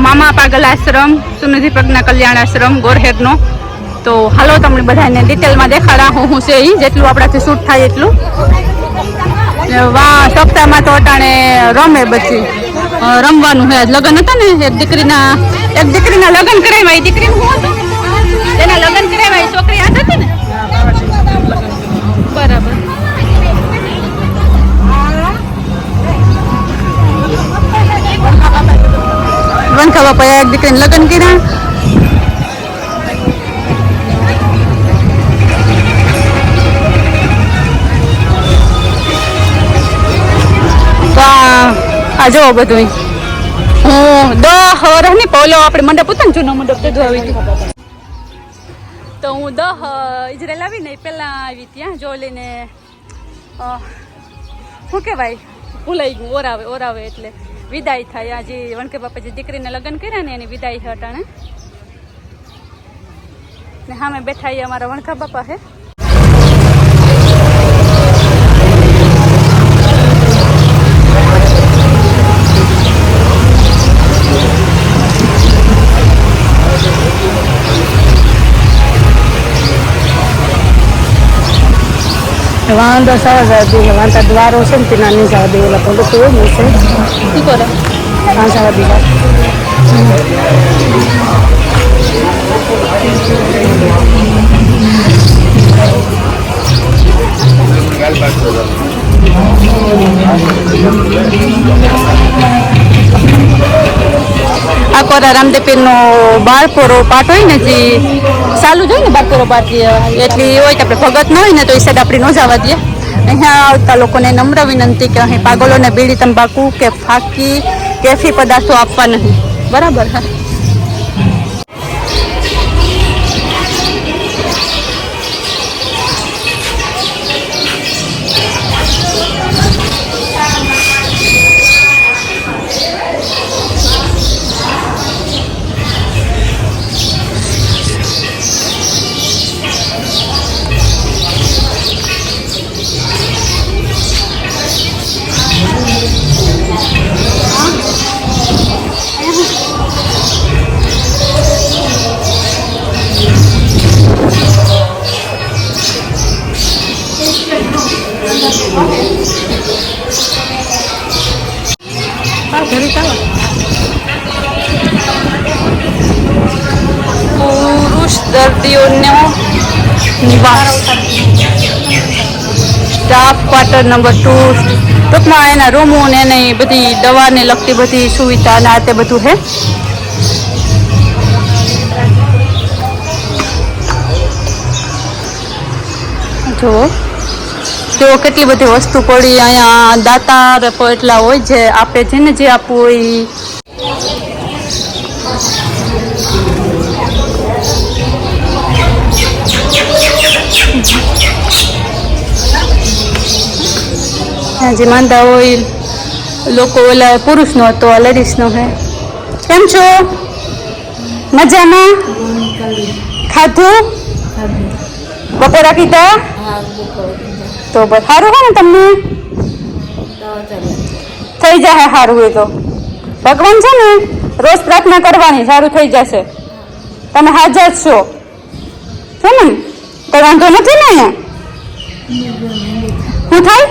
મામા પાગલ આશ્રમ સુનિધિ પ્રજ્ઞા કલ્યાણ આશ્રમ ગોરહેડનો. તો હાલો તમને બધાને ડિટેલમાં દેખાડા હું છે એ જેટલું આપણાથી શૂટ થાય એટલું. વાહ સપ્તાહમાં તો અટાણે રમે બધી રમવાનું હે. લગ્ન હતા ને એક દીકરીના લગ્ન કરાવ્યા. એ દીકરીનું શું હતું? એના લગ્ન કરાવ્યા. છોકરી યાદ હતી ને? બરાબર. વનખા બાપા એક દીકરીને લગ્ન કર્યા. આ જો બધું હું 10 વર્ષ ની પોલો આપણે મંડપ હતો ને જૂનો મંડપ તો આવી હતી. તો હું 10 ઇઝરાયલ આવી ને પેલા આવી ત્યાં જો લઈને શું કહેવાય ભૂલાઈ ગયું. ઓરાવે એટલે વિદાય થાય. આજે વણકે બાપા જે દીકરીને લગ્ન કર્યા ને એની વિદાય છે અટાણે. ને સામે બેઠા એ અમારા વણખા બાપા છે. વાંધો સારા દી વાંધા દ્વારો છે ને તેના નહીં જવા દે ઓલા તો બધું હોય ને છે શું કરે હા જવા દીધા. આ કોરા રામદેપીર નો બાળપોરો પાઠ હોય ને જે ચાલુ જ હોય ને બાળપોરો પાઠ એટલી હોય કે આપણે ભગત ન હોય ને તો એ સાઈડ આપણી ન જવા દઈએ. અહીંયા આવતા લોકોને નમ્ર વિનંતી કે અહીં પાગલોને બીડી તંબાકુ કે ફાકી કેફી પદાર્થો આપવા નહીં. બરાબર હા. પુરુષ દર્દીઓનો નિવાસ સ્ટાફ ક્વાર્ટર નંબર 2. ટૂંકમાં એના રૂમો ને એની બધી દવાને લગતી બધી સુવિધા ને આ તે બધું છે. જો કેટલી બધી વસ્તુ પડી અહીંયા. દાતાર એટલા હોય જે આપે છે ને જે આપવું હોય. જે માંદા હોય લોકો ઓલા પુરુષનો હતો આ લેડીઝનો હે. કેમ છો? મજામાં? ખાધું? બપોરા કીધા? તો બસ સારું હોય ને તમને? થઈ જશે સારું. એ તો ભગવાન છે ને રોજ પ્રાર્થના કરવાની સારું થઈ જશે. તમે હાજર છો છે ને? તો વાંધો નથી ને? અહીંયા શું થાય?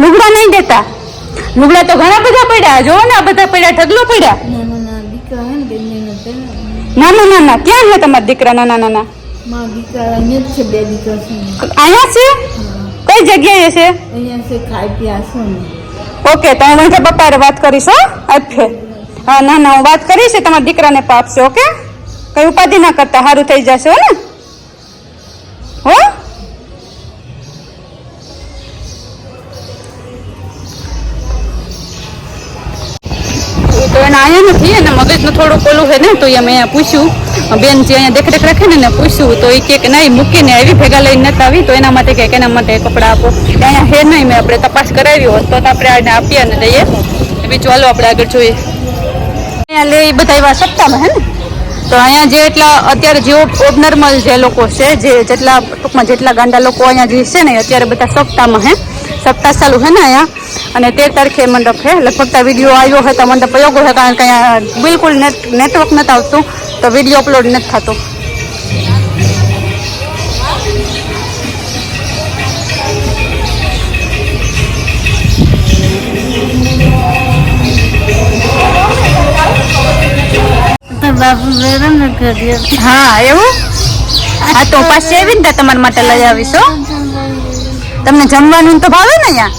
લુગડા નહીં દેતા? લુગડા તો ઘણા બધા પડ્યા. જોવો ને આ બધા પડ્યા ઢગલો પડ્યા. નાના ક્યાં છે તમારા દીકરા? નાના અહીંયા છે? કઈ જગ્યાએ છે? ઓકે તો હું વણખા પપ્પા વાત કરીશ. હા ના હું વાત કરીશ. તમારા દીકરાને પાપશે. ઓકે કઈ ઉપાધિ ના કરતા સારું થઈ જશે હો ને? હો તો એના અહીંયા નથી. અને મગજનું થોડુંક ઓલું છે ને તો અમે પૂછ્યું બેન જે અહીંયા દેખરેખ રાખે ને પૂછ્યું તો એ કે નહીં મૂકીને આવી ભેગા લઈને નથી આવી. તો એના માટે કે એના માટે કપડાં આપો. અહીંયા હે નહીં. મેં આપણે તપાસ કરાવી હોત તો આપણે આને આપીએ ને દઈએ. બીજું હાલો આપણે આગળ જોઈએ. અહીંયા લે એ બધા એવા સપ્તાહમાં હે ને. તો અહીંયા જે એટલા અત્યારે જે ઓબનોર્મલ જે લોકો છે જે જેટલા ટૂંકમાં જેટલા ગાંડા લોકો અહીંયા જે છે ને અત્યારે બધા સપ્તાહમાં હે. સપ્તાહ ચાલુ है ना यहाँ અને 13 તારીખે મંડપ है લગભગ વિડીયો આવ્યો है તો મંડપ યોગો है કારણ કે અહીંયા બિલકુલ નેટવર્ક નથી આવતું તો વિડીયો અપલોડ નથી થતો. બાપુ બેરમ ને કર્યો. હા એવું હા તો પાછી આવીને ત્યાં તમારા માટે લઈ આવીશ હો. તમને જમવાનું તો ભાવે ને અહીંયા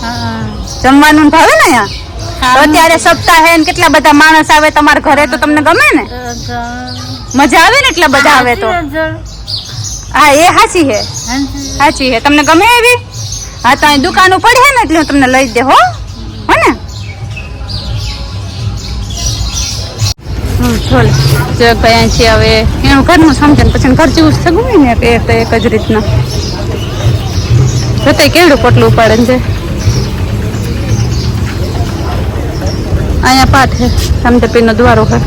જમવાનું ભાવે ને અહીંયા તો અત્યારે સપ્તાહ હે ને કેટલા બધા માણસ આવે તમારા ઘરે તો તમને ગમે ને મજા આવે ને એટલા બધા આવે તો હા એ સાચી હે તમને ગમે એવી હા તો અહીં દુકાનો પડી હે ને એટલે હું તમને લઈ દે હો ને ચાલ જગભાઈ અહીંથી હવે એનું ઘરનું સમજે ને પછી ઘર જેવું સગું ને એક જ રીતના જોતે કેવડું પોટલું ઉપાડે છે. અહીંયા પાઠ છે રામદેવપીરનો દ્વારો છે.